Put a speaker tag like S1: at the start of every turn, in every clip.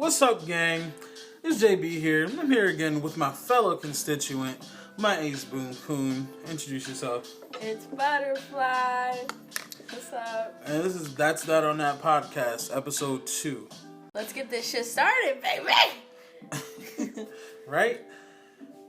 S1: What's up, gang? It's JB here. I'm here again with my fellow constituent, my ace boom poon. Introduce yourself.
S2: It's Butterfly. What's up?
S1: And this is That's That on That podcast, episode 2.
S2: Let's get this shit started, baby!
S1: Right?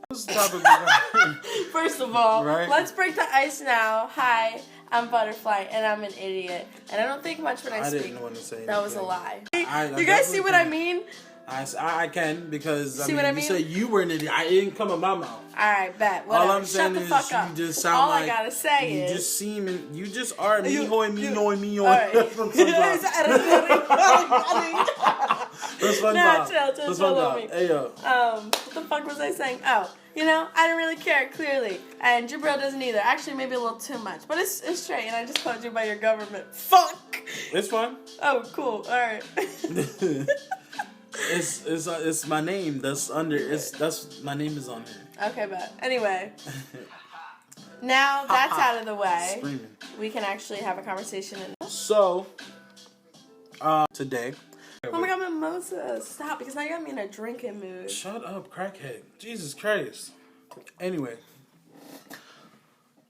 S1: What's the topic we're
S2: First of all,
S1: right?
S2: Let's break the ice now. Hi, I'm Butterfly, and I'm an idiot. And I don't think much when I speak.
S1: didn't want to say
S2: that was a
S1: anything.
S2: lie.
S1: I
S2: You guys see what I mean?
S1: I can because
S2: See what I mean?
S1: You said you were an idiot. I didn't come in my mouth.
S2: Alright, bet. Whatever.
S1: All I'm saying
S2: Shut the
S1: is
S2: fuck up.
S1: you just sound
S2: all
S1: like
S2: I gotta say
S1: you
S2: is
S1: just seem and you just are me.
S2: Alright.
S1: That's fun.
S2: Nah, chill on me.
S1: Hey yo.
S2: What the fuck was I saying? Oh, I didn't really care, clearly. And Jabril doesn't either. Actually, maybe a little too much. But it's straight, and I just called you by your government. Fuck!
S1: It's fun.
S2: Oh, cool. Alright.
S1: It's my name that's under my name is on here.
S2: Okay, bet. Anyway. Now that's out of the way.
S1: Screaming.
S2: We can actually have a conversation.
S1: So, today.
S2: Oh my god, mimosa. Stop, because now you got me in a drinking mood.
S1: Shut up, crackhead. Jesus Christ. Anyway.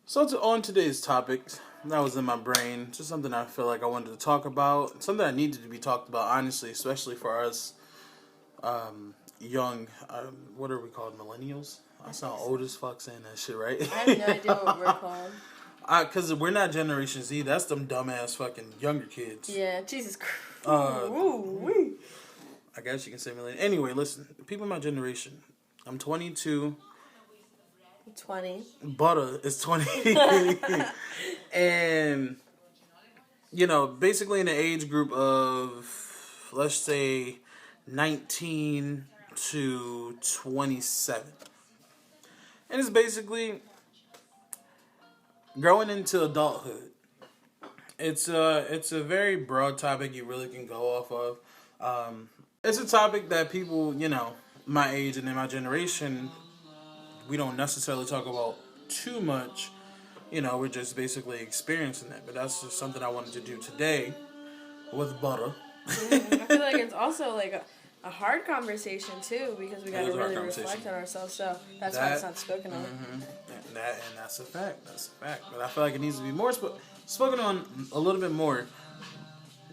S1: So on today's topic, that was in my brain. Just something I feel like I wanted to talk about. Something that needed to be talked about, honestly, especially for us young, what are we called, millennials? I sound old as fuck saying that shit, right?
S2: I have no idea what we're called.
S1: Because we're not Generation Z. That's them dumbass fucking younger kids.
S2: Yeah, Jesus Christ.
S1: I guess you can say millennial. Anyway, listen. People in my generation. I'm 22.
S2: 20.
S1: Butter is 20. And, basically in the age group of, let's say, 19 to 27. And it's basically growing into adulthood. It's a very broad topic you really can go off of. It's a topic that people, my age and in my generation, we don't necessarily talk about too much. We're just basically experiencing it. But that's just something I wanted to do today with Butter.
S2: I feel like it's also like a hard conversation too, because we got to really reflect on ourselves. So that's why it's not spoken on.
S1: Mm-hmm. And that's a fact. That's a fact. But I feel like it needs to be more spoken on a little bit more,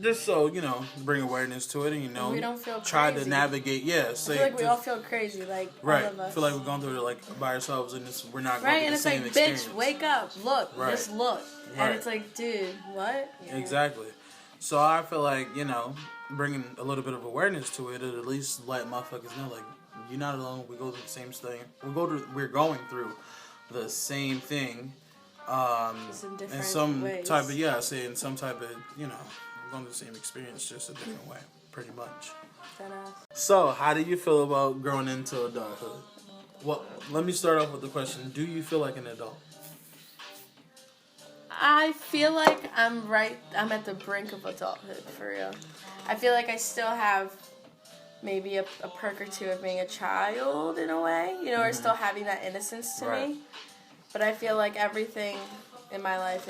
S1: just so bring awareness to it, and
S2: we don't feel
S1: try
S2: crazy.
S1: To navigate. Yeah,
S2: I feel like we all feel crazy, like
S1: right.
S2: All of us.
S1: I feel like we're going through it like by ourselves, and we're not going
S2: right.
S1: through
S2: And
S1: the
S2: it's
S1: same
S2: like,
S1: experience.
S2: bitch, wake up, look,
S1: Right.
S2: just look,
S1: Right.
S2: and it's like, dude, what? Yeah.
S1: Exactly. So I feel like bringing a little bit of awareness to it, it'll at least let motherfuckers know, like, you're not alone. We go through the same thing. We're going through the same thing.
S2: Just in different
S1: in some
S2: ways.
S1: type of in some type of we're going through the same experience, just a different way, pretty much. So, how do you feel about growing into adulthood? Well, let me start off with the question: do you feel like an adult?
S2: I feel like I'm at the brink of adulthood, for real. I feel like I still have maybe a perk or two of being a child in a way, or still having that innocence to me. But I feel like everything in my life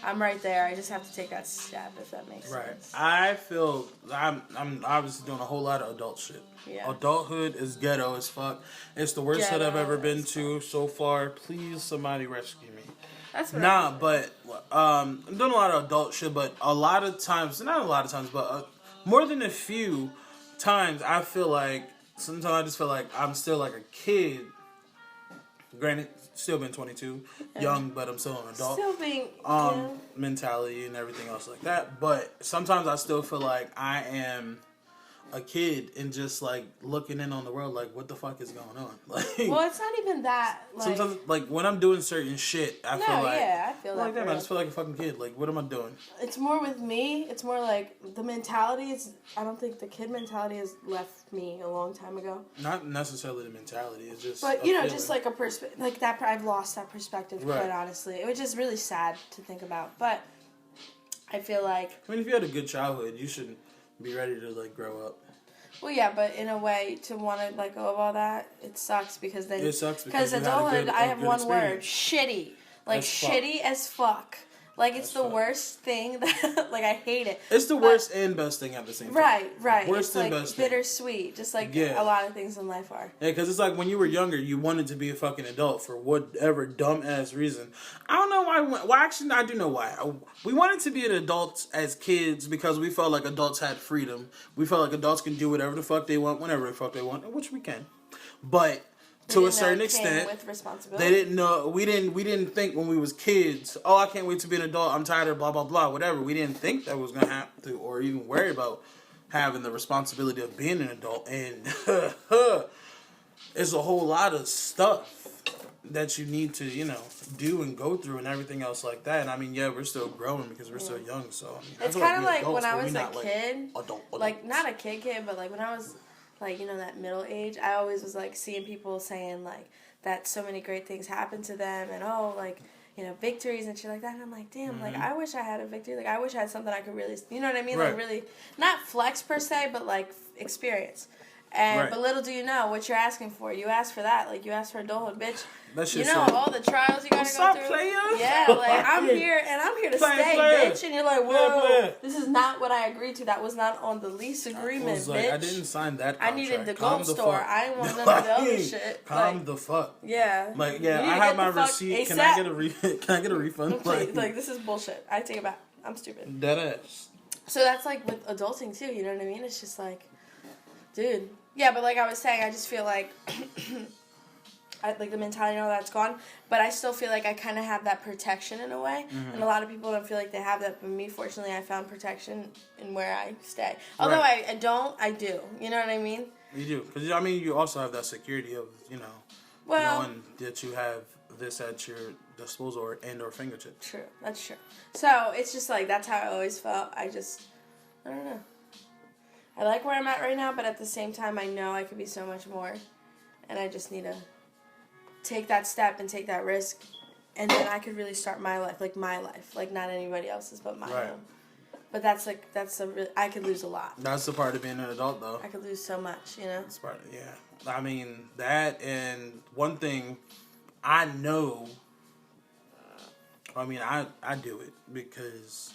S2: I'm right there. I just have to take that step, if that makes sense.
S1: I feel I'm obviously doing a whole lot of adult shit.
S2: Yeah.
S1: Adulthood is ghetto as fuck. It's the worst hood I've ever been to so far. Please, somebody rescue me.
S2: That's what
S1: but I'm doing a lot of adult shit, but a lot of times, not a lot of times, but more than a few times, I feel like, sometimes I just feel like I'm still like a kid. Granted, still been 22, young, but I'm still an adult.
S2: Still being,
S1: mentality and everything else like that. But sometimes I still feel like I am a kid and just like looking in on the world, like, what the fuck is going on? Like,
S2: well, it's not even that. Like,
S1: sometimes, like when I'm doing certain shit, I feel like,
S2: I feel
S1: like
S2: that.
S1: I just feel like a fucking kid. Like, what am I doing?
S2: It's more with me. It's more like the mentality is. I don't think the kid mentality has left me a long time ago.
S1: Not necessarily the mentality. It's just.
S2: But just like a perspective, like that. I've lost that perspective. Right. Quite honestly, which is really sad to think about. But I feel like.
S1: I mean, if you had a good childhood, you should be ready to like grow up.
S2: Well, yeah, but in a way, to want to let go of all that, it sucks because then...
S1: It sucks because
S2: adulthood, I have one
S1: experience.
S2: word, shitty. Like,
S1: as
S2: shitty
S1: fuck.
S2: as fuck. Like, it's the worst thing that, like, I hate it.
S1: It's the worst and best thing at the same time.
S2: Right.
S1: Worst
S2: it's
S1: and
S2: like
S1: best thing.
S2: bittersweet, just like a lot of things in life are.
S1: Yeah, because it's like when you were younger, you wanted to be a fucking adult for whatever dumb-ass reason. I don't know why. Well, actually, I do know why. We wanted to be an adult as kids because we felt like adults had freedom. We felt like adults can do whatever the fuck they want, whenever the fuck they want, which we can. But to a certain extent,
S2: with responsibility.
S1: they didn't know. We didn't think when we was kids. Oh, I can't wait to be an adult. I'm tired of blah blah blah. Whatever. We didn't think that was gonna happen to, or even worry about having the responsibility of being an adult. And it's a whole lot of stuff that you need to do and go through and everything else like that. And I mean, yeah, we're still growing because we're still young. So I mean,
S2: it's kind of like
S1: adults,
S2: when I was a kid,
S1: adults.
S2: like not a kid, but like when I was. Like, that middle age, I always was, like, seeing people saying, like, that so many great things happen to them and, victories and shit like that. And I'm like, damn, like, I wish I had a victory. Like, I wish I had something I could really, you know what I mean?
S1: Right.
S2: Like, really, not flex per se, but, like, experience. And But little do you know what you're asking for. You asked for that. Like, you asked for adulthood, bitch. All the trials you gotta go through.
S1: Player?
S2: Yeah, like, I'm here to stay, bitch. And you're like, whoa, this is not what I agreed to. That was not on the lease agreement, bitch.
S1: I didn't sign that contract.
S2: I needed the gold store. I didn't want none of the other shit.
S1: Calm the fuck.
S2: Yeah.
S1: Like, yeah, I have my receipt. Can I get a refund?
S2: Like, this is bullshit. I take it back. I'm stupid.
S1: Dead ass.
S2: So that's like with adulting too, you know what I mean? It's just like, dude. Yeah, but like I was saying, I just feel like, like the mentality and all that's gone, but I still feel like I kind of have that protection in a way, and a lot of people don't feel like they have that, but me, fortunately, I found protection in where I stay. Although I don't, I do. You know what I mean?
S1: You do. Because, I mean, you also have that security of, knowing that you have this at your disposal or fingertips.
S2: True. That's true. So, it's just like, that's how I always felt. I don't know. I like where I'm at right now, but at the same time, I know I could be so much more. And I just need to take that step and take that risk. And then I could really start my life. Like not anybody else's, but my own. But I could lose a lot.
S1: That's the part of being an adult, though.
S2: I could lose so much, That's
S1: part of, yeah. I mean, that and one thing I know, I do it because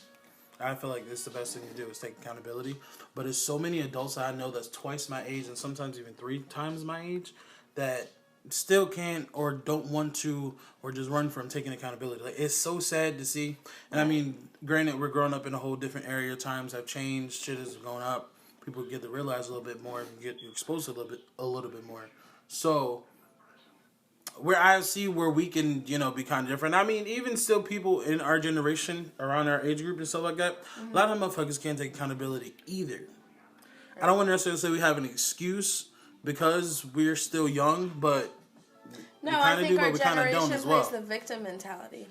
S1: I feel like this is the best thing to do is take accountability. But there's so many adults I know that's twice my age and sometimes even 3 times my age that still can't or don't want to or just run from taking accountability. Like, it's so sad to see. And I mean, granted, we're growing up in a whole different area. Times have changed. Shit is going up. People get to realize a little bit more and get exposed to a little bit more. So where I see where we can, be kind of different. I mean, even still people in our generation, around our age group and stuff like that, a lot of motherfuckers can't take accountability either. I don't want to necessarily say we have an excuse because we're still young, but
S2: we kind of do, but we kind of don't as well. Plays the victim mentality.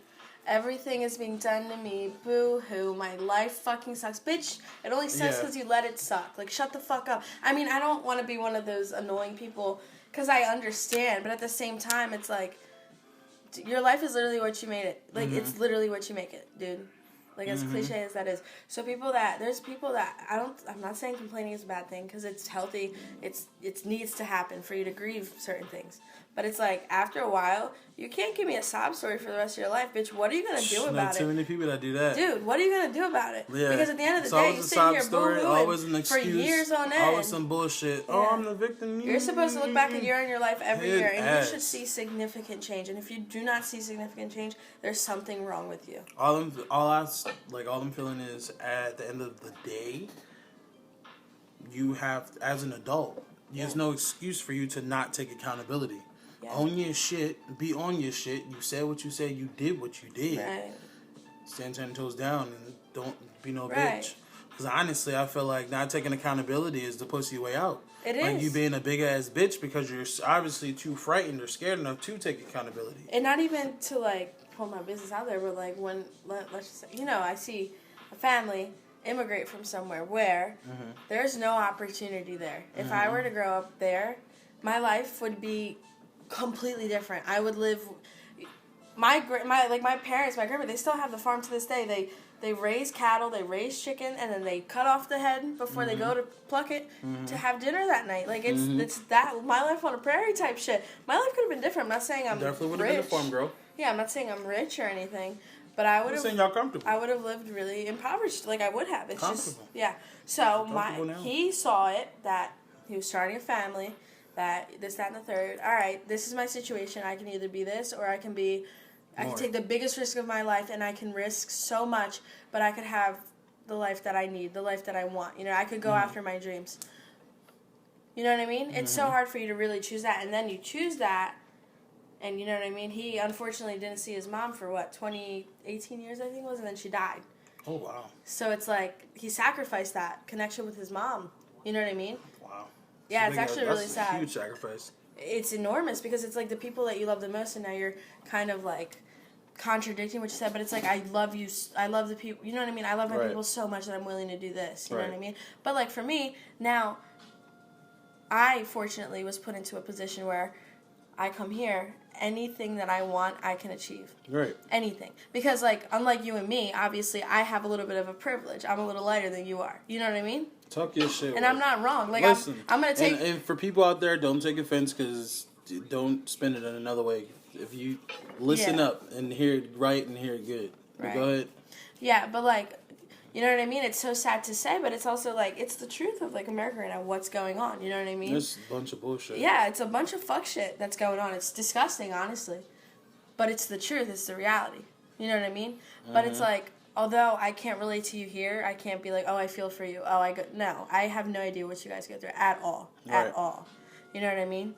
S2: Everything is being done to me. Boo-hoo. My life fucking sucks. Bitch, it only sucks because you let it suck. Like, shut the fuck up. I mean, I don't want to be one of those annoying people because I understand, but at the same time, it's like, your life is literally what you made it. Like, it's literally what you make it, dude. Like, as cliche as that is. So there's people that, I'm not saying complaining is a bad thing, because it's healthy, it needs to happen for you to grieve certain things. But it's like, after a while, you can't give me a sob story for the rest of your life, bitch. What are you going to do about it?
S1: Too many people that do that.
S2: Dude, what are you going to do about it?
S1: Yeah.
S2: Because at the end of the day, you sit here boo-hooing for years on end.
S1: Always some bullshit. Yeah. Oh, I'm the victim.
S2: You're supposed to look back a year in your life every year, and you should see significant change. And if you do not see significant change, there's something wrong with you.
S1: All I'm feeling is, at the end of the day, you have, as an adult, there's no excuse for you to not take accountability. Yeah. Own your shit. Be on your shit. You said what you said. You did what you did.
S2: Right.
S1: Stand 10 toes down and don't be no bitch. Because honestly, I feel like not taking accountability is the pussy way out.
S2: It
S1: like
S2: is.
S1: You being a big ass bitch because you're obviously too frightened or scared enough to take accountability.
S2: And not even to like pull my business out there, but like when, let's just say, I see a family immigrate from somewhere where there's no opportunity there. If I were to grow up there, my life would be completely different. I would live. My parents, my grandma, they still have the farm to this day. They raise cattle, they raise chicken, and then they cut off the head before they go to pluck it to have dinner that night. Like it's that my life on a prairie type shit. My life could have been different. I'm not saying I'm
S1: definitely would have
S2: rich.
S1: been a farm girl.
S2: Yeah, I'm not saying I'm rich or anything, But I would
S1: I'm
S2: have.
S1: saying y'all comfortable.
S2: I would have lived really impoverished. Like I would have. It's just
S1: Comfortable.
S2: So
S1: Now.
S2: he saw it that he was starting a family, that this, that, and the third. All right, this is my situation. I can either be this or I can be. I can take the biggest risk of my life, and I can risk so much, but I could have the life that I need, the life that I want. You know, I could go after my dreams. You know what I mean? It's so hard for you to really choose that, and then you choose that. And you know what I mean? He unfortunately didn't see his mom for 18 years, I think it was, and then she died.
S1: Oh, wow.
S2: So it's like he sacrificed that connection with his mom. You know what I mean?
S1: Wow.
S2: Yeah, it's actually really
S1: that's
S2: sad.
S1: a huge sacrifice.
S2: It's enormous because it's like the people that you love the most, and now you're kind of like contradicting what you said, but it's like I love you, I love the people, you know what I mean? I love my people so much that I'm willing to do this, you know what I mean? But like for me, now, I fortunately was put into a position where I come here, anything that I want, I can achieve.
S1: Right.
S2: Anything. Because, like, unlike you and me, obviously, I have a little bit of a privilege. I'm a little lighter than you are. You know what I mean?
S1: Talk your shit.
S2: And I'm not wrong. Like,
S1: listen,
S2: I'm going to take...
S1: And for people out there, don't take offense because don't spin it in another way. If you listen up and hear it right and hear it good. Right. Go ahead.
S2: Yeah, but, like... You know what I mean? It's so sad to say, but it's also, like, it's the truth of, like, America right now, what's going on. You know what I mean?
S1: It's a bunch of bullshit.
S2: Yeah, it's a bunch of fuck shit that's going on. It's disgusting, honestly. But it's the truth. It's the reality. You know what I mean? But it's like, although I can't relate to you here, I can't be like, oh, I feel for you. Oh, no. I have no idea what you guys go through at all. Right. At all. You know what I mean?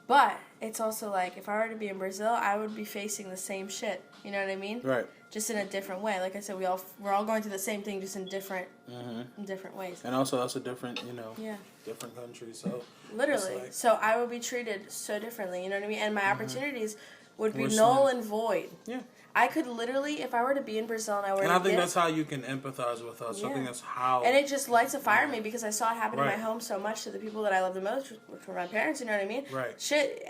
S2: But it's also like, if I were to be in Brazil, I would be facing the same shit. You know what I mean? Right. Just in a different way. Like I said, we're all going through the same thing, just in different ways.
S1: And also, that's a different, different country. So
S2: literally, so I would be treated so differently. You know what I mean? And my opportunities would be null and void. Yeah. I could literally, if I were to be in Brazil and I were,
S1: and I think that's how you can empathize with us. Yeah. I think that's how.
S2: And it just lights a fire in me because I saw it happen in my home so much to the people that I love the most, for my parents. You know what I mean? Right. Shit.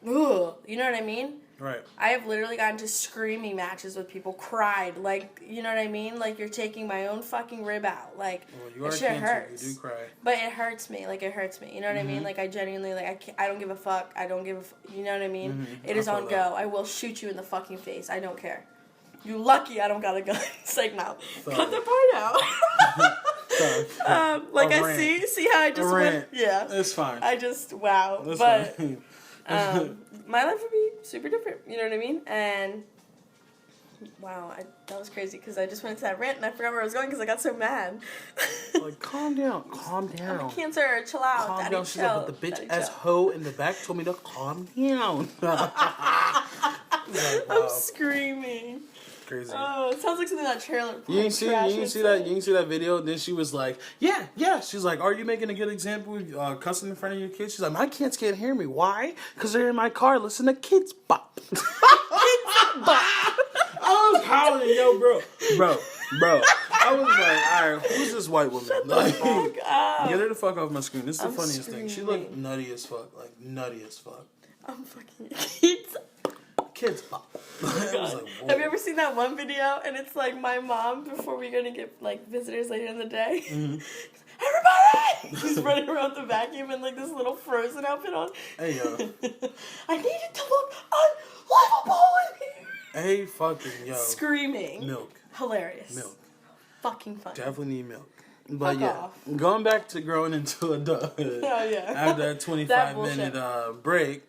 S2: Ugh, you know what I mean? Right. I have literally gotten to screaming matches with people, cried, like, you know what I mean? Like, you're taking my own fucking rib out. Like, that shit hurts.
S1: You do cry.
S2: But it hurts me. Like, it hurts me. You know what I mean? Like, I genuinely, like, I don't give a fuck. I don't give a you know what I mean? It is on go. I will shoot you in the fucking face. I don't care. You lucky I don't got a gun. It's like, no. Cut the part out. Like, I see how I just went. Yeah.
S1: It's fine.
S2: I just, wow. That's but... fine. My life would be super different, you know what I mean? And wow, that was crazy because I just went into that rant and I forgot where I was going because I got so mad.
S1: Like, calm down. I'm
S2: a Cancer, chill out.
S1: Calm
S2: Daddy,
S1: down. She's like, but the bitch ass hoe in the back told me to calm down.
S2: Like, wow. I'm screaming. Crazy. Oh, it sounds like something that trailer.
S1: You didn't see that video. Then she was like, yeah. She's like, are you making a good example cussing in front of your kids? She's like, my kids can't hear me. Why? Because they're in my car listening to Kids Bop. Kids Bop. I was hollering, yo, bro. I was like, all right, who's this white woman? Shut the fuck up. Get her the fuck off my screen. This is the funniest thing. She looked nutty as fuck. Like, nutty as fuck.
S2: I'm fucking Kids Bop.
S1: Oh like,
S2: have you ever seen that one video? And it's like my mom before we're gonna get like visitors later in the day. Everybody! She's running around the vacuum in like this little Frozen outfit on. Hey yo. I need it to look unlivable in here.
S1: Hey fucking yo.
S2: Screaming.
S1: Milk.
S2: Hilarious.
S1: Milk.
S2: Fucking funny.
S1: Definitely need milk. But going back to growing into adulthood. Oh yeah. After that 25-minute break.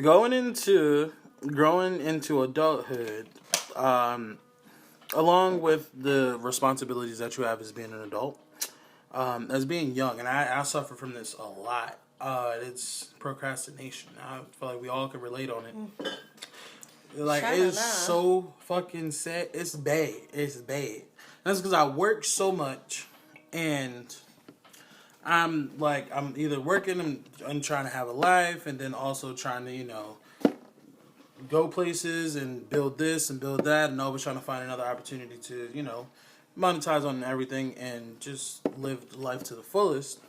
S1: Growing into adulthood, along with the responsibilities that you have as being an adult, as being young, and I suffer from this a lot. It's procrastination. I feel like we all can relate on it. Like, it's so fucking sad. It's bad. That's because I work so much, and I'm either working and trying to have a life, and then also trying to, go places and build this and build that, and always trying to find another opportunity to, monetize on everything and just live life to the fullest.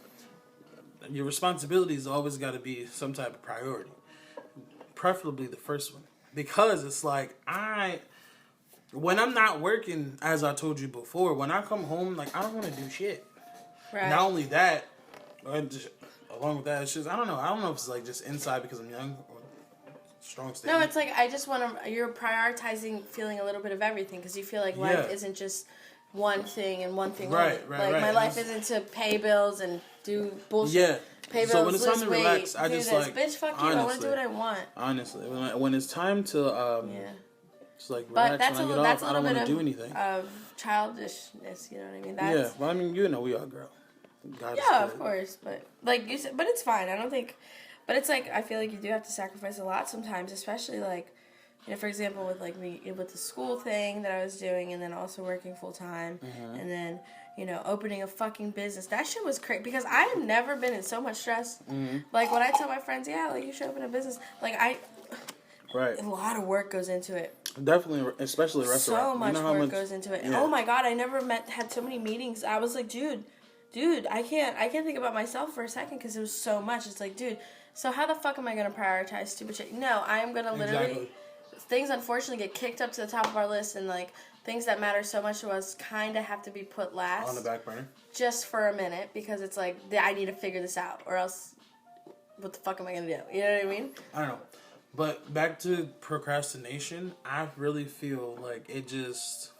S1: Your responsibilities always got to be some type of priority, preferably the first one, because it's like when I'm not working, as I told you before, when I come home, like, I don't want to do shit. Right. Not only that, along with that, it's just, I don't know if it's like just inside because I'm young or strong statement.
S2: No, it's like I just want to. You're prioritizing feeling a little bit of everything because you feel like life isn't just one thing and one thing only. Like my life isn't to pay bills and do bullshit.
S1: Yeah.
S2: Pay bills,
S1: so when it's time
S2: lose
S1: to
S2: weight,
S1: relax, I
S2: do
S1: just
S2: this.
S1: like
S2: Bitch, fuck you.
S1: honestly,
S2: I want to do what I want.
S1: Honestly, when it's time to just like relax,
S2: but that's
S1: when I
S2: a
S1: get off,
S2: little
S1: I don't
S2: bit
S1: want to do anything.
S2: Of childishness, you know what I mean?
S1: Yeah, but I mean, you know, we are girl.
S2: Of course, but like you said, but it's fine. I don't think, but it's like I feel like you do have to sacrifice a lot sometimes, especially like, you know, for example, with like me with the school thing that I was doing, and then also working full time, and then you know opening a fucking business. That shit was crazy because I have never been in so much stress. Like when I tell my friends, yeah, like you should open a business, like a lot of work goes into it.
S1: Definitely, especially restaurant.
S2: So much work goes into it. Yeah. Oh my god, I never had so many meetings. I was like, dude, I can't think about myself for a second because it was so much. It's like, dude, so how the fuck am I gonna prioritize stupid shit? No, I am gonna literally. Things unfortunately get kicked up to the top of our list, and like things that matter so much to us kind of have to be put last
S1: on the back burner,
S2: just for a minute, because it's like I need to figure this out, or else what the fuck am I gonna do? You know what I mean?
S1: I don't know. But back to procrastination, I really feel like it just,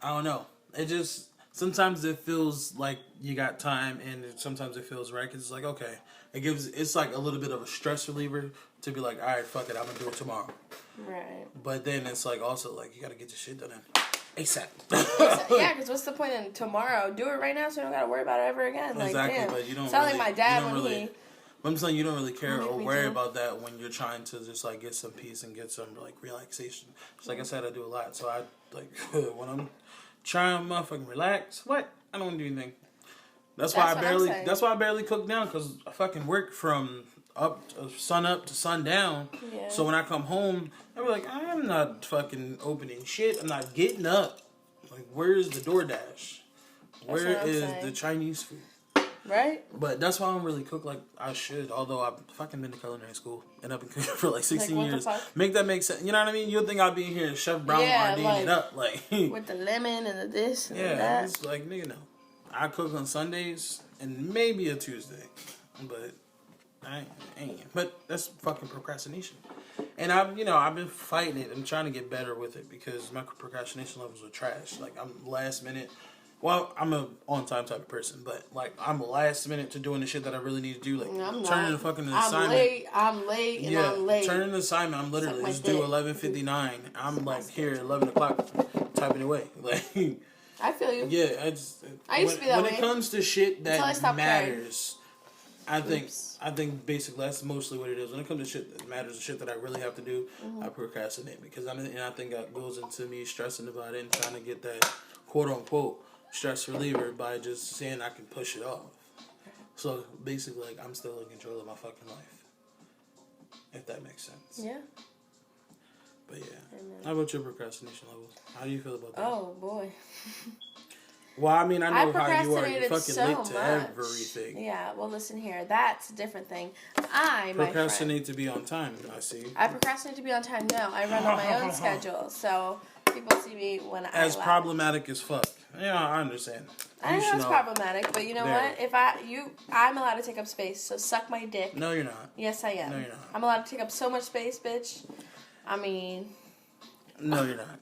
S1: I don't know. It just, sometimes it feels like you got time, and sometimes it feels right, 'cause it's like, okay, it's like a little bit of a stress reliever to be like, all right, fuck it, I'm gonna do it tomorrow.
S2: Right.
S1: But then it's like also like, you gotta get your shit done ASAP.
S2: Yeah, because what's the point in tomorrow? Do it right now so you don't gotta worry about it ever again. Like,
S1: exactly,
S2: damn.
S1: but you don't
S2: it's not
S1: really,
S2: like my dad when
S1: really,
S2: he...
S1: I'm saying you don't really care or worry about that when you're trying to just like get some peace and get some like relaxation. Just like I said, I do a lot. So I like when I'm trying to motherfucking relax, I don't want to do anything. That's why I barely cook down, because I fucking work from sun up to sundown. Yeah. So when I come home, I'm like, I'm not fucking opening shit. I'm not getting up. Like, where's the DoorDash? Where is the Chinese food?
S2: Right?
S1: But that's why I don't really cook like I should. Although I've fucking been to culinary school and I've been cooking for like 16 years. Make that make sense. You know what I mean? You'll think I'll be here Chef Brown RDing it up. Like,
S2: with the lemon and the this and that.
S1: It's like, nigga, no. I cook on Sundays and maybe a Tuesday. But I ain't. But that's fucking procrastination. And I've been fighting it. I'm trying to get better with it because my procrastination levels are trash. Like, I'm last minute. Well, I'm a on-time type of person, but like I'm last minute to doing the shit that I really need to do. Like turning the fucking assignment.
S2: I'm late.
S1: Turning the assignment. I'm literally just do 11:59. I'm like here 11 o'clock typing away. Like
S2: I feel you.
S1: Yeah,
S2: I used to be that way.
S1: When it comes to shit that matters, I think basically that's mostly what it is. When it comes to shit that matters, the shit that I really have to do, I procrastinate because I think that goes into me stressing about it and trying to get that quote unquote stress reliever by just saying I can push it off. So basically, like, I'm still in control of my fucking life. If that makes sense.
S2: Yeah.
S1: But yeah. Amen. How about your procrastination levels? How do you feel about that?
S2: Oh boy.
S1: Well, I mean, I know how you are. You're fucking
S2: so
S1: late to
S2: much.
S1: everything.
S2: Yeah, well, listen here. That's a different thing.
S1: Procrastinate to be on time, I see.
S2: I procrastinate to be on time. No, I run on my own schedule. So people see me when
S1: as problematic as fuck. Yeah, I understand.
S2: I know it's problematic, but you know what? If I'm allowed to take up space, so suck my dick.
S1: No, you're not.
S2: Yes, I am.
S1: No, you're not.
S2: I'm allowed to take up so much space, bitch. I mean...
S1: No, you're not.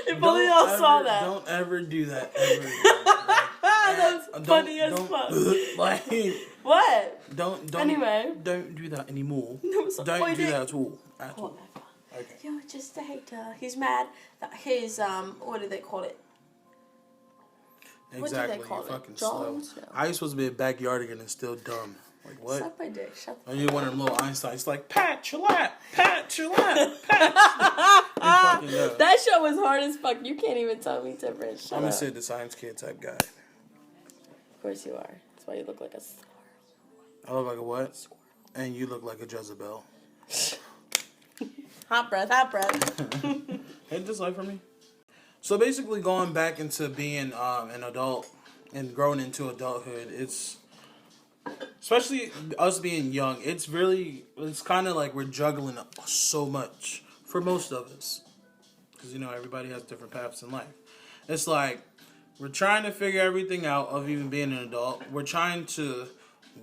S2: If only y'all saw that.
S1: Don't ever do that ever again.
S2: That's funny as fuck.
S1: Like,
S2: what?
S1: Don't do that anymore. Don't do that at all. At all. Okay.
S2: You're just a hater. He's mad that his what do they call it?
S1: Exactly.
S2: What do they call
S1: You're fucking slow. I was supposed to be a backyardigan and still dumb. Like what?
S2: Suck my dick. Shut the fuck up.
S1: You're one of them little Einsteins. Like pat your lap, pat your lap, pat.
S2: That show was hard as fuck. You can't even tell me different. Shut
S1: I'm gonna
S2: up.
S1: say the science kid type guy.
S2: Of course you are. That's why you look like a squirrel.
S1: I look like a what? Squirrel. And you look like a Jezebel.
S2: Hot breath.
S1: Ain't this life for me? So basically, going back into being an adult and growing into adulthood, it's especially us being young. It's kind of like we're juggling so much for most of us, because everybody has different paths in life. It's like we're trying to figure everything out of even being an adult. We're trying to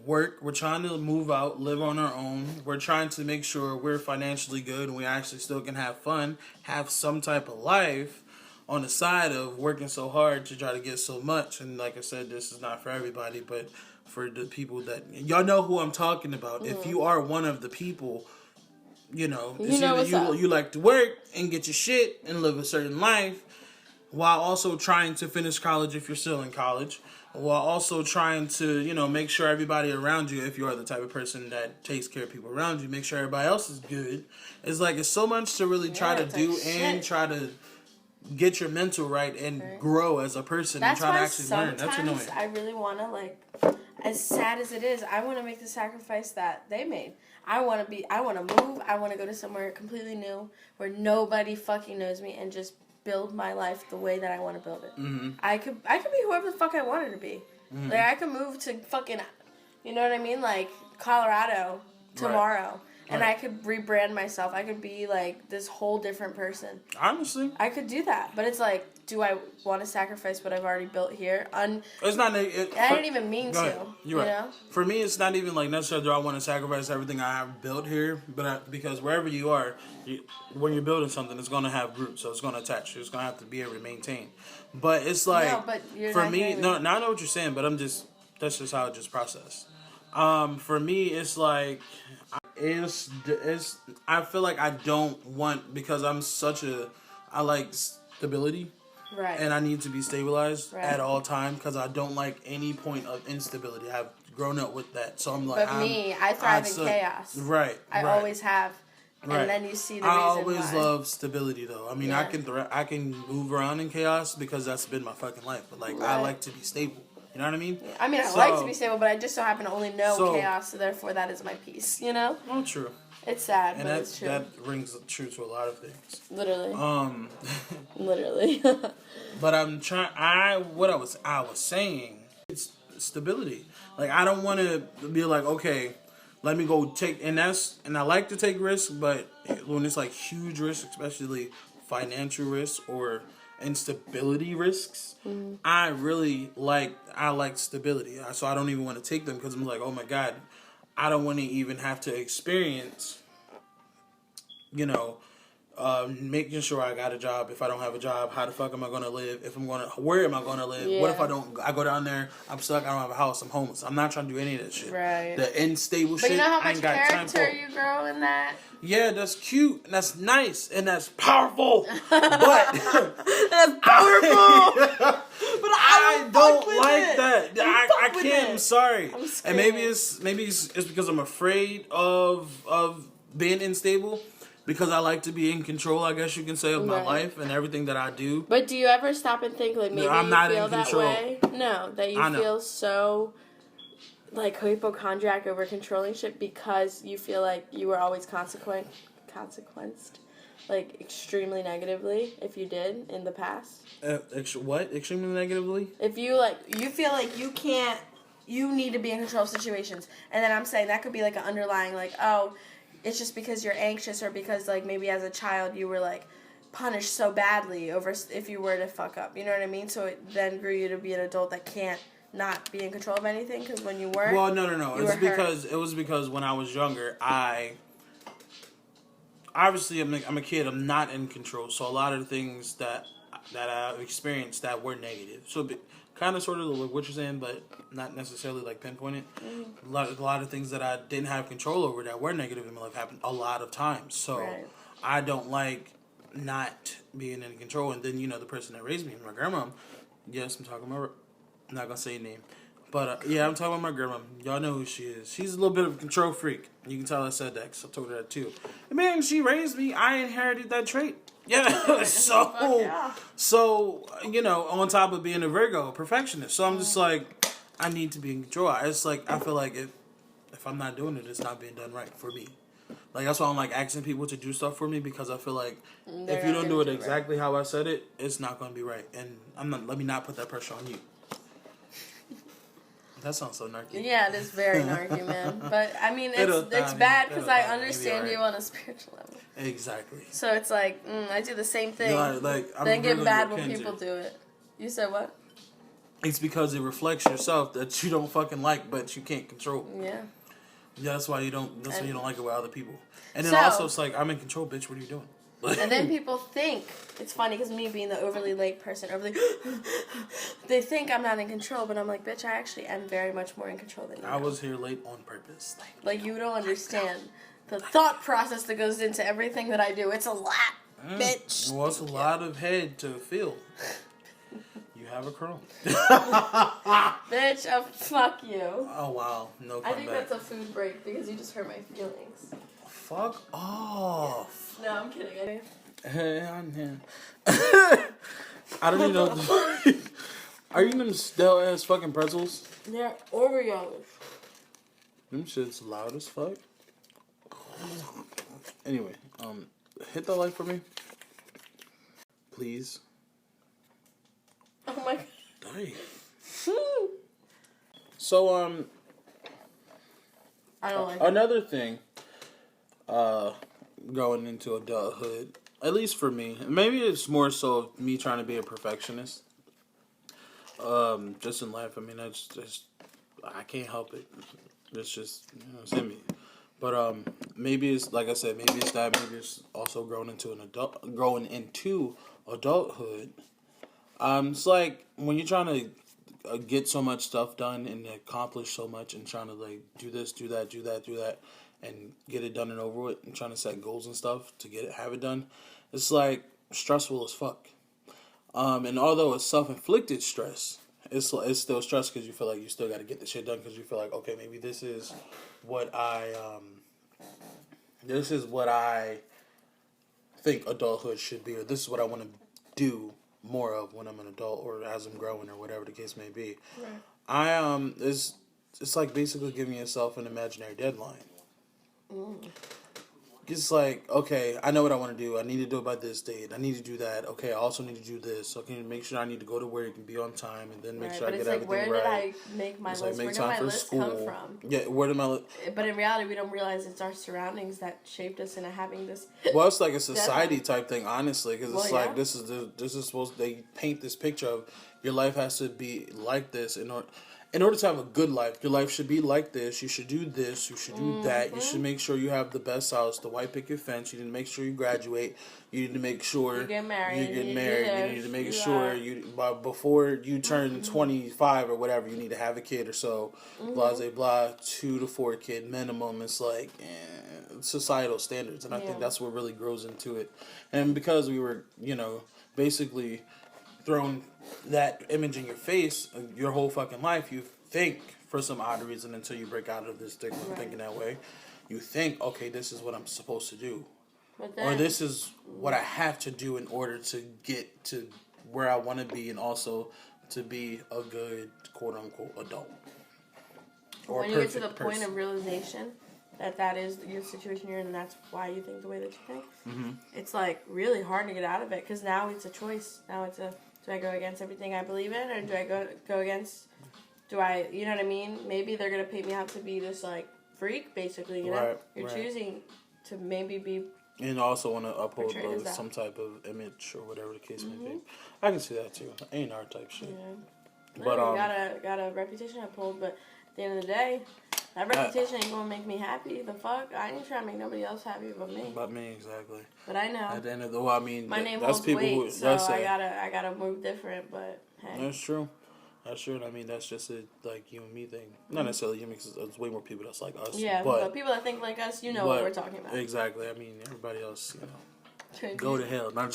S1: work. We're trying to move out, live on our own. We're trying to make sure we're financially good and we actually still can have fun, have some type of life on the side of working so hard to try to get so much. And like I said, this is not for everybody, but for the people that y'all know who I'm talking about. If you are one of the people, it's either you like to work and get your shit and live a certain life while also trying to finish college if you're still in college, while also trying to, make sure everybody around you, if you are the type of person that takes care of people around you, make sure everybody else is good. It's so much to really try to do and try to get your mental right and grow as a person and try to actually learn. That's annoying.
S2: I really want to, as sad as it is, I want to make the sacrifice that they made. I want to move. I want to go to somewhere completely new where nobody fucking knows me and just build my life the way that I want to build it. Mm-hmm. I could be whoever the fuck I wanted to be. Mm-hmm. I could move to fucking, you know what I mean? Colorado tomorrow. Right. And I could rebrand myself. I could be this whole different person.
S1: Honestly,
S2: I could do that, but it's do I want to sacrifice what I've already built here?
S1: It's not. I
S2: didn't even mean to.
S1: You're right. Know? For me, it's not even necessarily do I want to sacrifice everything I have built here, but because wherever you are, when you're building something, it's going to have roots, so it's going to attach. It's going to have to be able to maintain. But it's
S2: no, but you're
S1: for
S2: not
S1: me. No, now I know what you're saying, but that's just how I just process. For me, it's I feel like I don't want, because I like stability.
S2: Right.
S1: And I need to be stabilized at all time because I don't like any point of instability. I've grown up with that. So
S2: I thrive in chaos.
S1: Right.
S2: I always have. And then you see the reason why. I always
S1: love stability though. I mean, I can move around in chaos because that's been my fucking life. But I like to be stable. You know what I mean?
S2: Yeah. I mean, I like to be stable, but I just so happen to only know chaos, so therefore that is my peace, Oh,
S1: true.
S2: It's sad, but it's true.
S1: That rings true to a lot of things.
S2: Literally. Literally.
S1: But what I was saying, it's stability. I don't want to be okay, let me go take, and I like to take risks, but when it's huge risks, especially financial risks or instability risks, mm-hmm. I like stability. So I don't even want to take them because I'm oh my God, I don't want to even have to experience, making sure I got a job. If I don't have a job, how the fuck am I going to live? Where am I going to live? Yeah. What if I go down there, I'm stuck, I don't have a house, I'm homeless. I'm not trying to do any of that shit.
S2: Right.
S1: The unstable shit.
S2: But you know how much character you grow in that?
S1: Yeah, that's cute, and that's nice, and that's powerful. But
S2: that's powerful. But I don't like
S1: that. I can't. I'm sorry. And maybe it's because I'm afraid of being unstable. Because I like to be in control, I guess you can say, of my life and everything that I do.
S2: But do you ever stop and think maybe
S1: I'm
S2: you
S1: not
S2: feel
S1: in
S2: that
S1: control.
S2: way? No, that you feel so hypochondriac over controlling shit because you feel like you were always consequenced extremely negatively if you did in the past.
S1: What? Extremely negatively?
S2: If you you feel like you need to be in control of situations, and then I'm saying that could be an underlying it's just because you're anxious or because maybe as a child you were punished so badly over if you were to fuck up. You know what I mean? So it then grew you to be an adult that can't not be in control of anything because when you weren't.
S1: Well, no. It was because when I was younger, I'm a kid. I'm not in control. So a lot of the things that I've experienced that were negative. So kind of sort of like what you're saying, but not necessarily pinpointed. Mm-hmm. A lot of things that I didn't have control over that were negative in my life happened a lot of times. So I don't like not being in control. And then the person that raised me, my grandma. Yes, I'm talking about. I'm not gonna say her name, but I'm talking about my grandma. Y'all know who she is. She's a little bit of a control freak. You can tell I said that because I told her that too. And man, she raised me. I inherited that trait. Yeah, so on top of being a Virgo, perfectionist. So I'm just I need to be in control. It's I feel like if I'm not doing it, it's not being done right for me. That's why I'm asking people to do stuff for me because I feel like if you don't do it exactly how I said it, it's not going to be right. And let me not put that pressure on you. That sounds so narky.
S2: Yeah, it is very narky, man. But I mean, it's bad because I understand you on a spiritual level.
S1: Exactly.
S2: So it's I do the same thing. Then get mad when people do it. You said what?
S1: it's because it reflects yourself that you don't fucking like, but you can't control.
S2: Yeah.
S1: Yeah, that's why you don't. That's why you don't like it with other people. And then
S2: So,
S1: also, it's like, I'm in control, bitch. What are you doing?
S2: And then people think, it's funny because me being the overly late person, they think I'm not in control, but I'm like, bitch, I actually am very much more in control than you.
S1: I was here late on purpose.
S2: Like, you don't understand the thought process that goes into everything that I do. It's a lot, bitch.
S1: Well, it's a lot of head to feel. You have a chrome.
S2: Bitch, fuck you.
S1: Oh, wow. No
S2: I think
S1: comeback.
S2: that's a food break because you just hurt my feelings.
S1: Fuck off.
S2: No, I'm kidding.
S1: Hey, I'm here. I don't even know. Are you eating them stale ass fucking pretzels?
S2: They're Oreos.
S1: Them shit's loud as fuck. Anyway, hit that like for me. Please.
S2: Oh my god.
S1: Dang. So,
S2: I don't like it.
S1: another thing, going into adulthood, at least for me, maybe it's more so of me trying to be a perfectionist. Just in life, I mean, that's just, I can't help it. It's just, it's in me. But, maybe it's, like I said, maybe it's that, maybe it's also growing into adulthood. It's like, when you're trying to get so much stuff done and accomplish so much and trying to, like, do this, do that, and get it done and over with, and trying to set goals and stuff to have it done, it's, like, stressful as fuck. And although it's self-inflicted stress, it's still stress because you feel like you still got to get the shit done because you feel like, okay, maybe this is what I think adulthood should be, or this is what I want to do more of when I'm an adult or as I'm growing or whatever the case may be. Right. It's like basically giving yourself an imaginary deadline. It's like, okay, I know what I want to do. I need to do it by this date. I need to do that. Okay, I also need to do this. Okay, make sure I need to go to work and be on time, and then make sure I get everything right.
S2: Where did I make my list? Where did my list come from?
S1: Yeah, where did my list?
S2: But in reality, we don't realize it's our surroundings that shaped us into having this.
S1: Well, it's like a society type thing, honestly, because it's like this is supposed. They paint this picture of your life has to be like this in order to have a good life. Your life should be like this. You should do this. You should do that. You should make sure you have the best house, the white picket fence. You need to make sure you graduate. You need to make sure
S2: you get married.
S1: You need to make sure before you turn 25 or whatever, you need to have a kid or so. Blah, blah, blah. 2 to 4 kid minimum. It's like societal standards. And I think that's what really grows into it. And because we were, basically thrown that image in your face your whole fucking life, you think for some odd reason until you break out of this stigma of thinking that way, you think, okay, this is what I'm supposed to do, or this is what I have to do in order to get to where I want to be, and also to be a good quote unquote adult.
S2: Or when you get to the point of realization that is your situation you're in, and that's why you think the way that you think, it's like really hard to get out of it, because now it's a choice. Now it's do I go against everything I believe in, or do I go against, you know what I mean? Maybe they're going to paint me out to be this, like, freak, basically, you know?
S1: Right,
S2: You're choosing to maybe be...
S1: And also want to uphold some type of image or whatever the case may be. I can see that, too. A&R type shit.
S2: Yeah.
S1: But,
S2: got a reputation to uphold, but at the end of the day, that reputation ain't going to make me happy. The fuck? I ain't trying to make nobody else happy but me.
S1: But me, exactly.
S2: But I know.
S1: At the end of
S2: my name holds weight, so I gotta move different, but hey.
S1: That's true. And I mean, that's just a, like, you and me thing. Not necessarily you and me, because there's way more people that's like us.
S2: Yeah, but people that think like us, what we're talking about.
S1: Exactly. I mean, everybody else, go to hell. Not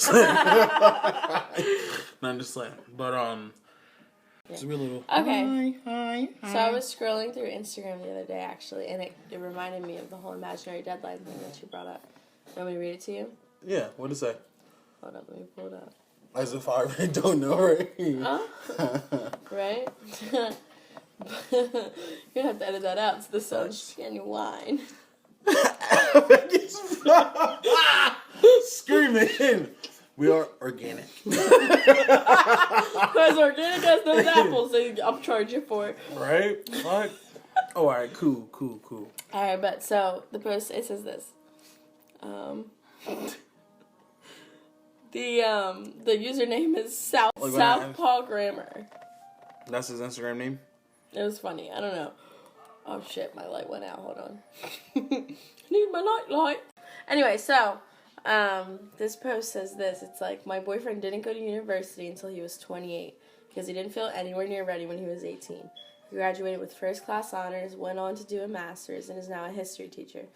S1: just saying. But, it's a real little...
S2: Okay.
S1: Hi.
S2: So I was scrolling through Instagram the other day, actually, and it reminded me of the whole imaginary deadline thing that you brought up. You want me to read it to you?
S1: Yeah, what does it say?
S2: Hold up, let me pull it up.
S1: As if I already don't know, right?
S2: Huh? Right? You're going to have to edit that out. It's the sun's genuine.
S1: Screaming. We are organic.
S2: Because organic has those apples, so I'll charge you for it.
S1: Right? Fuck. Oh, alright, cool.
S2: Alright, but so the post, it says this. The username is Southpaw Grammar.
S1: That's his Instagram name?
S2: It was funny. I don't know. Oh, shit. My light went out. Hold on. Need my light. Anyway, so, this post says this. It's like, my boyfriend didn't go to university until he was 28 because he didn't feel anywhere near ready when he was 18. He graduated with first-class honors, went on to do a master's, and is now a history teacher.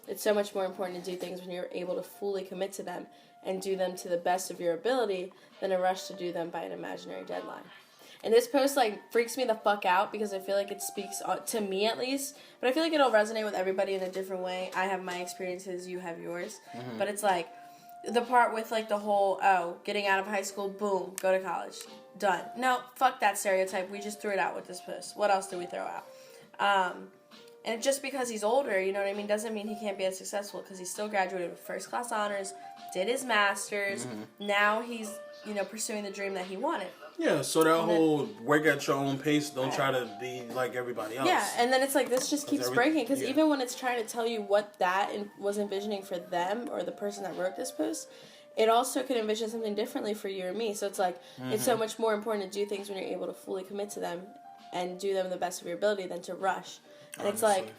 S2: It's so much more important to do things when you're able to fully commit to them and do them to the best of your ability than a rush to do them by an imaginary deadline. And this post, like, freaks me the fuck out because I feel like it speaks, to me at least, but I feel like it'll resonate with everybody in a different way. I have my experiences, you have yours. Mm-hmm. But it's like, the part with, like, the whole, getting out of high school, boom, go to college. Done. No, fuck that stereotype. We just threw it out with this post. What else did we throw out? And just because he's older, you know what I mean, doesn't mean he can't be as successful because he still graduated with first-class honors, did his master's. Mm-hmm. Now he's, pursuing the dream that he wanted.
S1: Yeah, so that whole work at your own pace, don't try to be like everybody else.
S2: Yeah, and then it's like this just keeps breaking because even when it's trying to tell you what that was envisioning for them or the person that wrote this post, it also can envision something differently for you or me. So it's like, it's so much more important to do things when you're able to fully commit to them and do them the best of your ability than to rush. And honestly, it's like,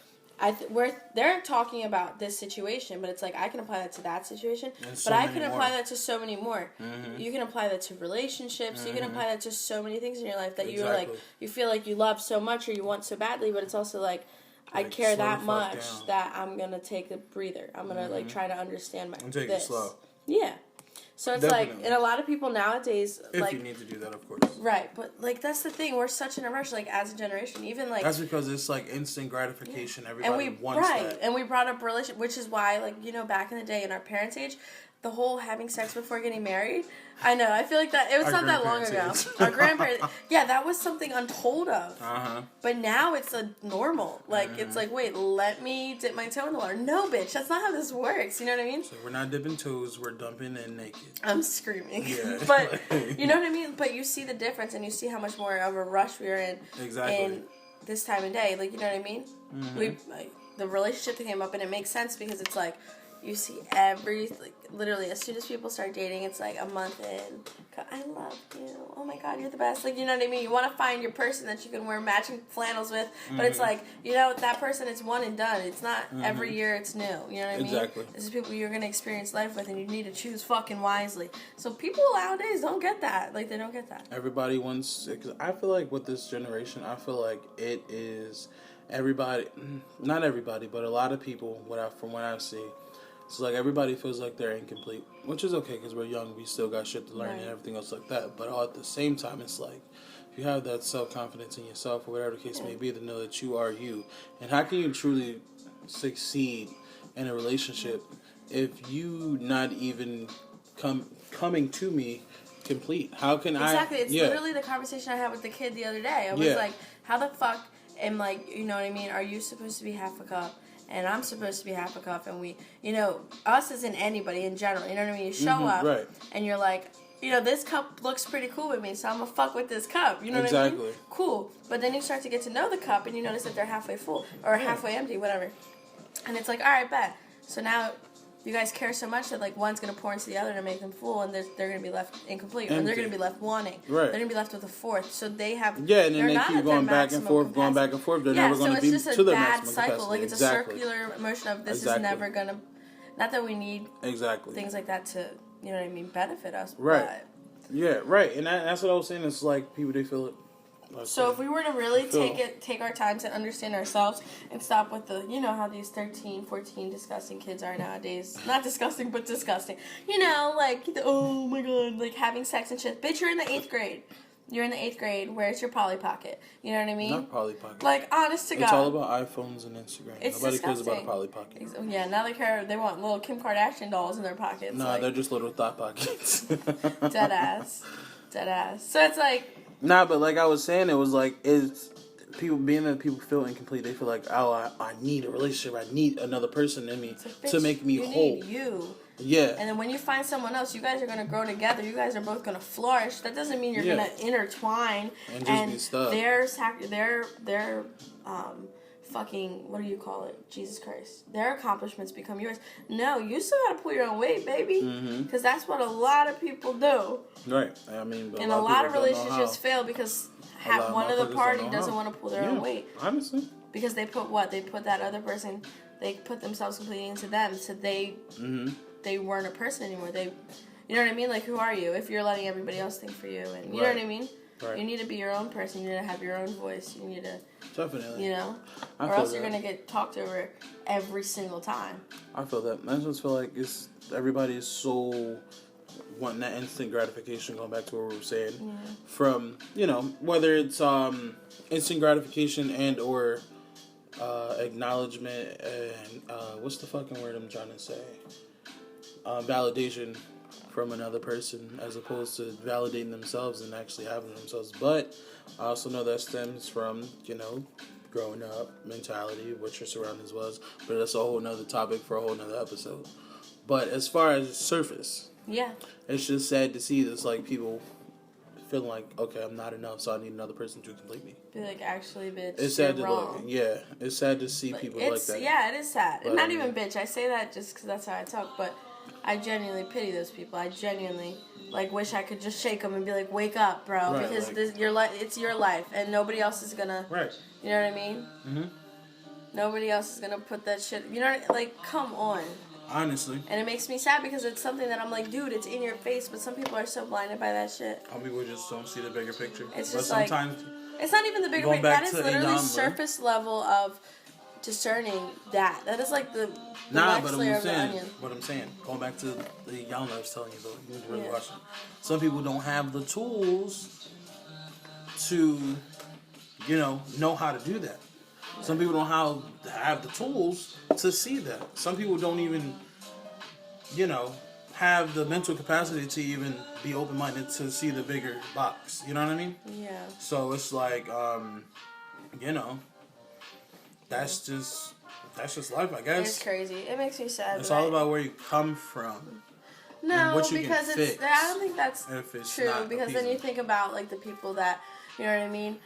S2: they're talking about this situation, but it's like, I can apply that to that situation, but I can apply that to so many more. Mm-hmm. You can apply that to relationships, you can apply that to so many things in your life that you're like, you feel like you love so much or you want so badly, but it's also like I care that much that I'm going to take a breather. I'm going to, try to understand
S1: and take it slow.
S2: Yeah. So it's definitely. Like, and a lot of people nowadays,
S1: if you need to do that, of course.
S2: Right, but, that's the thing. We're such in a rush, as a generation. Even,
S1: that's because it's, instant gratification. Everybody wants that. Right,
S2: and we brought up relationship, which is why, back in the day, in our parents' age, the whole having sex before getting married, I know, I feel like that, it was not that long ago. Our grandparents, that was something untold of. Uh-huh. But now it's a normal. It's like, wait, let me dip my toe in the water. No, bitch, that's not how this works. You know what I mean?
S1: So we're not dipping toes, we're dumping in naked.
S2: I'm screaming. Yeah. But, you know what I mean? But you see the difference, and you see how much more of a rush we are in.
S1: Exactly.
S2: In this time of day. You know what I mean? Mm-hmm. The relationship that came up, and it makes sense because it's like, you see literally, as soon as people start dating, it's like a month in. I love you. Oh my God, you're the best. You know what I mean? You want to find your person that you can wear matching flannels with, but it's like, that person, it's one and done. It's not every year it's new. You know what I mean?
S1: Exactly.
S2: This is people you're going to experience life with, and you need to choose fucking wisely. So people nowadays don't get that. They don't get that.
S1: Everybody wants, because I feel like with this generation, I feel like it is everybody, not everybody, but a lot of people, from what I see, it's like everybody feels like they're incomplete, which is okay because we're young. We still got shit to learn and everything else like that. But all at the same time, it's like if you have that self-confidence in yourself or whatever the case may be, to know that you are you. And how can you truly succeed in a relationship if you not even coming to me complete? How can
S2: Exactly. It's literally the conversation I had with the kid the other day. I was like, how the fuck am you know what I mean? Are you supposed to be half a cup? And I'm supposed to be half a cup, and we, us as in anybody in general, you know what I mean? You show up, and you're like, this cup looks pretty cool with me, so I'm gonna fuck with this cup, you know what I mean? Cool. But then you start to get to know the cup, and you notice that they're halfway full, or halfway empty, whatever. And it's like, alright, bet. So now, you guys care so much that one's gonna pour into the other to make them full, and they're gonna be left incomplete, or they're gonna be left wanting. Right. They're gonna be left with a fourth. So they have
S1: and then they keep going back and forth, They're never gonna be to their maximum capacity.
S2: So it's just a bad cycle. It's a circular motion of this is never gonna. Not that we need things like that to benefit us.
S1: Right.
S2: But.
S1: Yeah. Right. And that's what I was saying. It's like people they feel it.
S2: So if we were to really take our time to understand ourselves and stop with the, how these 13, 14 disgusting kids are nowadays. Not disgusting, but disgusting. Oh my God, having sex and shit. Bitch, you're in the 8th grade. You're in the 8th grade. Where's your Polly Pocket? You know what I mean?
S1: Not Polly Pocket.
S2: Honest to God.
S1: It's all about iPhones and Instagram. Nobody cares about a Polly Pocket.
S2: Yeah, now they want little Kim Kardashian dolls in their pockets.
S1: No, they're just little thought pockets.
S2: Dead ass. So it's like...
S1: Nah, but like I was saying, it was like, it's people feel incomplete. They feel like, I need a relationship. I need another person in me to make me whole.
S2: Need you.
S1: Yeah.
S2: And then when you find someone else, you guys are going to grow together. You guys are both going to flourish. That doesn't mean you're going to intertwine.
S1: And just be stuck.
S2: Their fucking, what do you call it? Jesus Christ. Their accomplishments become yours. No, you still gotta pull your own weight, baby. Because that's what a lot of people do.
S1: Right. I mean, but
S2: and a lot of relationships fail because one of the party doesn't want to pull their own weight.
S1: Honestly.
S2: Because they put what? They put that other person, they put themselves completely into them. So they weren't a person anymore. You know what I mean? Like, who are you if you're letting everybody else think for you? And you know what I mean? Right. You need to be your own person. You need to have your own voice. You need to...
S1: Definitely.
S2: You know? Or else you're going to get talked over every single time.
S1: I feel that. I just feel like everybody is so wanting that instant gratification, going back to what we were saying. Yeah. From, whether it's instant gratification and or acknowledgement and... what's the fucking word I'm trying to say? Validation from another person as opposed to validating themselves and actually having themselves. But I also know that stems from, growing up mentality, what your surroundings was. But that's a whole nother topic for a whole nother episode. But as far as surface, it's just sad to see this, like, people feeling like, okay, I'm not enough, so I need another person to complete me.
S2: Be like, actually, bitch,
S1: it's sad
S2: you're wrong.
S1: It's sad to see people like that.
S2: Yeah, it is sad. But, not even bitch. I say that just because that's how I talk, but I genuinely pity those people. I genuinely, wish I could just shake them and be like, wake up, bro. Right, because it's your life, and nobody else is gonna...
S1: Right.
S2: You know what I mean? Mm-hmm. Nobody else is gonna put that shit... You know, come on.
S1: Honestly.
S2: And it makes me sad because it's something that I'm like, dude, it's in your face, but some people are so blinded by that shit.
S1: Some people just don't see the bigger picture.
S2: It's just sometimes... It's not even the bigger picture. That is literally surface level of discerning that. That is like the next layer of the onion.
S1: What I'm saying, going back to the young I was telling you, though, you need to really watch it. Some people don't have the tools to, know how to do that. Some people don't have the tools to see that. Some people don't even, have the mental capacity to even be open-minded to see the bigger box. You know what I mean?
S2: Yeah.
S1: So it's like, that's just life, I guess.
S2: It's crazy. It makes me sad.
S1: It's all about where you come from.
S2: No, because I don't think that's true. Because then you think about the people that, you know what I mean?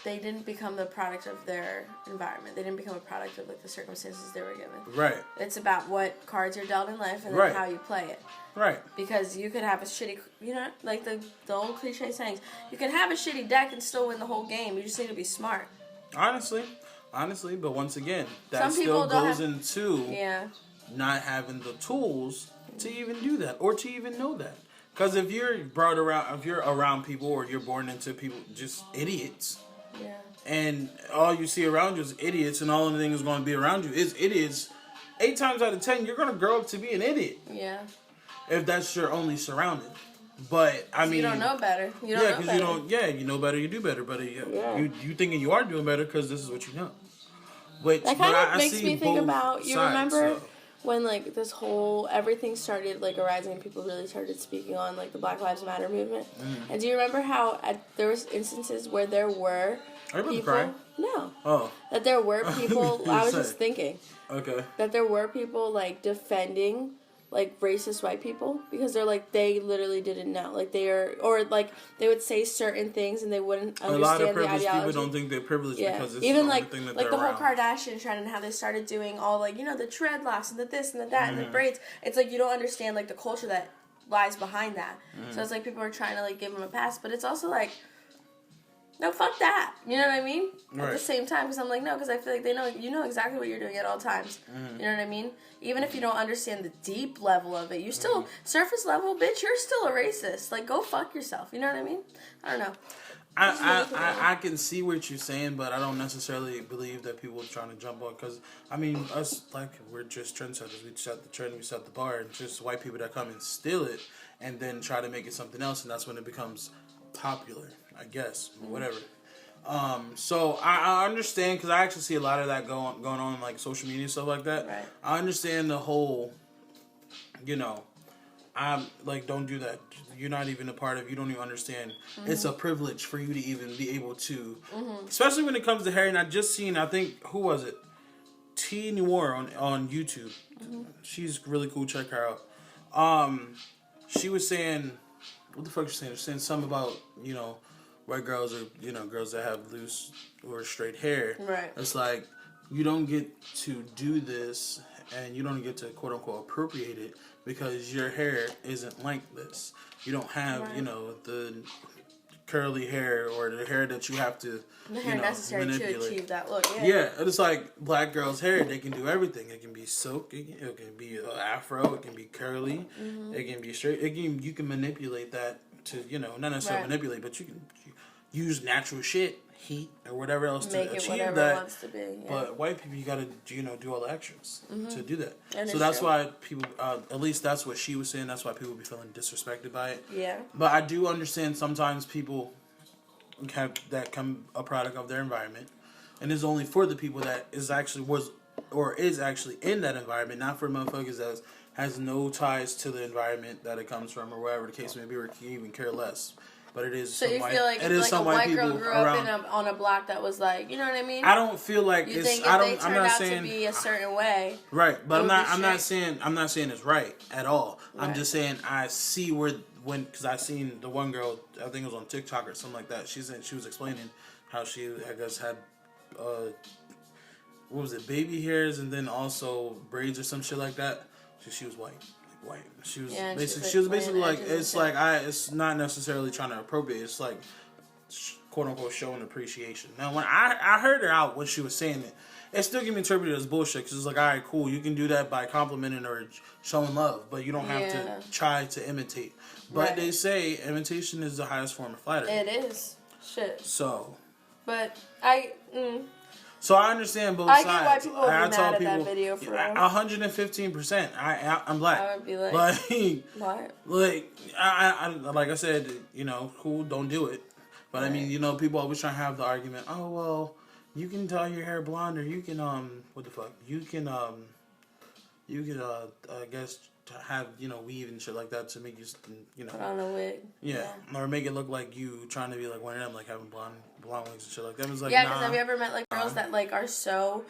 S2: They didn't become the product of their environment. They didn't become a product of the circumstances they were given. Right. It's about what cards you're dealt in life and then how you play it. Right. Because you could have a shitty, the old cliche sayings. You can have a shitty deck and still win the whole game. You just need to be smart. Honestly, but once again, that still goes into not having the tools to even do that or to even know that. Because if you're around people or you're born into people, just idiots. Yeah. And all you see around you is idiots, and all anything is going to be around you is idiots. 8 times out of 10, you're going to grow up to be an idiot. Yeah. If that's your only surrounding. But I mean, you don't know better. You know better, you do better. But you thinking you are doing better because this is what you know. That kind of makes me think about. You remember when this whole everything started arising and people really started speaking on the Black Lives Matter movement. And do you remember how there was instances where there were people? Cry? No. Oh. That there were people. I was just thinking. Okay. That there were people defending racist white people because they literally didn't know they would say certain things and they wouldn't understand the ideology. A lot of privileged people don't think they're privileged because it's even the only thing that they're around. The whole Kardashian trend and how they started doing all the dreadlocks and the this and the that and the braids. It's you don't understand the culture that lies behind that. So it's people are trying to give them a pass, but it's also no, fuck that. You know what I mean? Right. At the same time, because I'm no, because I feel they know, you know exactly what you're doing at all times. You know what I mean? Even if you don't understand the deep level of it, you still, surface level, bitch, you're still a racist. Go fuck yourself. You know what I mean? I don't know. I can see what you're saying, but I don't necessarily believe that people are trying to jump on, because, I mean, us, we're just trendsetters. We set the trend, we set the bar, and just white people that come and steal it, and then try to make it something else, and that's when it becomes popular, I guess, whatever. So I understand, because I actually see a lot of that going on social media and stuff like that. Right. I understand the whole, I'm don't do that. You're not even a part of. You don't even understand. It's a privilege for you to even be able to, especially when it comes to hair. And I just seen, I think, who was it? T Noir on YouTube. She's really cool. Check her out. She was saying, what the fuck she saying? She was saying something about
S1: white girls or girls that have loose or straight hair.
S2: Right.
S1: It's like you don't get to do this, and you don't get to quote unquote appropriate it because your hair isn't like this. You don't have the curly hair or the hair that you have to
S2: necessary
S1: manipulate
S2: to achieve that look.
S1: Yeah, it's like black girls' hair. They can do everything. It can be silk. It can be afro. It can be curly. It can be straight. You can manipulate that to not necessarily manipulate, but you can use natural shit, heat, or whatever else
S2: Make
S1: to
S2: it
S1: achieve
S2: whatever
S1: that.
S2: It wants to be. Yeah.
S1: But white people, you gotta do all the extras to do that.
S2: And
S1: so that's why people, at least that's what she was saying. That's why people be feeling disrespected by it.
S2: Yeah.
S1: But I do understand sometimes people have that come a product of their environment, and it's only for the people that is actually in that environment, not for motherfuckers that has no ties to the environment that it comes from or whatever the case may be, or can even care less. But it is.
S2: So you feel like if a white girl grew up on a block that was like, you know what I mean?
S1: I don't feel like
S2: you
S1: it's.
S2: Think if
S1: I don't.
S2: they
S1: I'm not
S2: out
S1: saying
S2: to be a certain way.
S1: Right, but I'm not saying it's right at all. Right. I'm just saying I see because I seen the one girl, I think it was on TikTok or something like that. She was explaining how she, I guess, had what was it, baby hairs, and then also braids or some shit like that. So she was white. She was basically like it's not necessarily trying to appropriate. It's like quote unquote showing appreciation. Now when I heard her out when she was saying it still can be interpreted as bullshit because it's like, all right, cool, you can do that by complimenting or showing love, but you don't have to try to imitate. But they say imitation is the highest form of flattery.
S2: It is. Shit.
S1: So.
S2: But
S1: So I understand both sides.
S2: I get why people would be mad at that video for
S1: 115%. I'm black.
S2: I would be like what?
S1: Like I said, cool, don't do it. But right. I mean, people always try to have the argument, oh well, you can dye your hair blonde, or you can what the fuck? You can I guess have weave and shit like that to make you
S2: put on a wig.
S1: Yeah. Or make it look like you trying to be like one of them, like having blonde wigs and shit like that. It was like,
S2: yeah, because have you ever met like girls that like are so,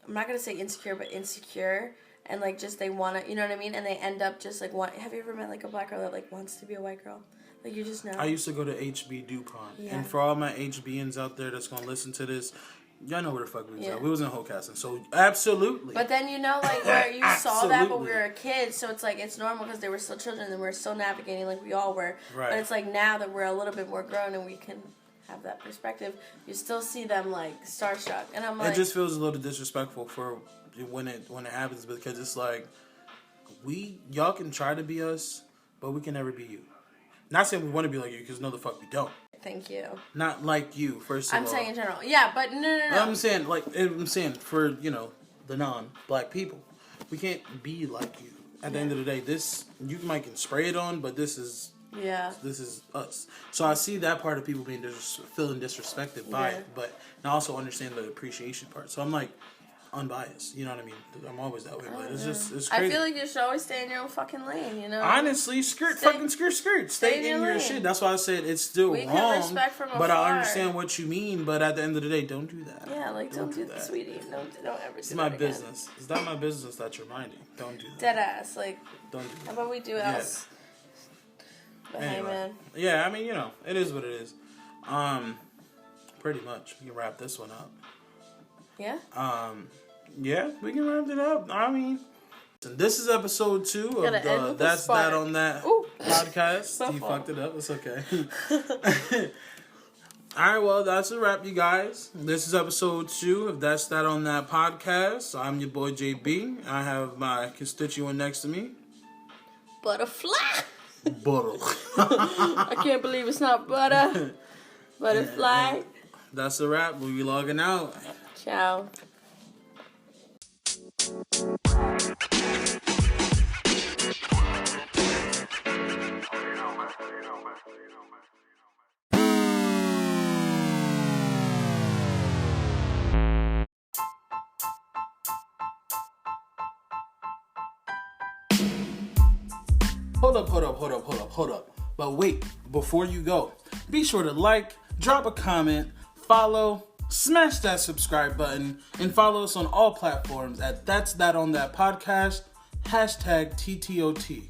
S2: I'm not gonna say insecure, but insecure, and like just they wanna, you know what I mean, and they end up just like have you ever met like a black girl that like wants to be a white girl? Like you just know. I
S1: used to go to HB DuPont, and for all my HBians out there that's gonna listen to this, y'all know where the fuck we was at. We was in Hocassin, so absolutely.
S2: But then like where you saw that, but we were a kid, so it's like it's normal because they were still children and we were still navigating like we all were. Right. But it's like now that we're a little bit more grown and we can have that perspective, you still see them like starstruck, and I'm like,
S1: it just feels a little disrespectful for when it happens because it's like y'all can try to be us, but we can never be you. Not saying we want to be like you, because no, the fuck we don't.
S2: Thank you.
S1: Not like you, first of all.
S2: I'm saying in general. Yeah, but no.
S1: I'm saying for, the non-black people. We can't be like you. At the end of the day, you might can spray it on, but this is us. So I see that part of people feeling disrespected by it, but I also understand the appreciation part. So I'm like, unbiased, you know what I mean? I'm always that way, but it's crazy.
S2: I feel like you should always stay in your own fucking lane,
S1: Honestly, skirt. Stay in your shit. That's why I said it's still wrong, but I understand what you mean, but at the end of the day, don't do that.
S2: Yeah, like don't do that, sweetie. Don't ever do that.
S1: It's my business. It's not my business that you're minding. Don't do that.
S2: Dead ass, like,
S1: don't do that.
S2: How about we do else? But anyway. Hey, man.
S1: Yeah, I mean, it is what it is. Pretty much. We can wrap this one up. Yeah? Yeah, we can wrap it up. I mean, this is episode 2 of the That's That on That podcast. You fucked it up. It's okay. Alright, well, that's a wrap, you guys. This is episode 2 of That's That on That podcast. I'm your boy JB. I have my constituent next to me.
S2: Butterfly.
S1: Butter.
S2: I can't believe it's not butter. Butterfly.
S1: That's a wrap. We'll be logging out.
S2: Ciao.
S1: Hold up. But wait, before you go, be sure to like, drop a comment, follow, smash that subscribe button, and follow us on all platforms at That's That on That podcast, #TTOT.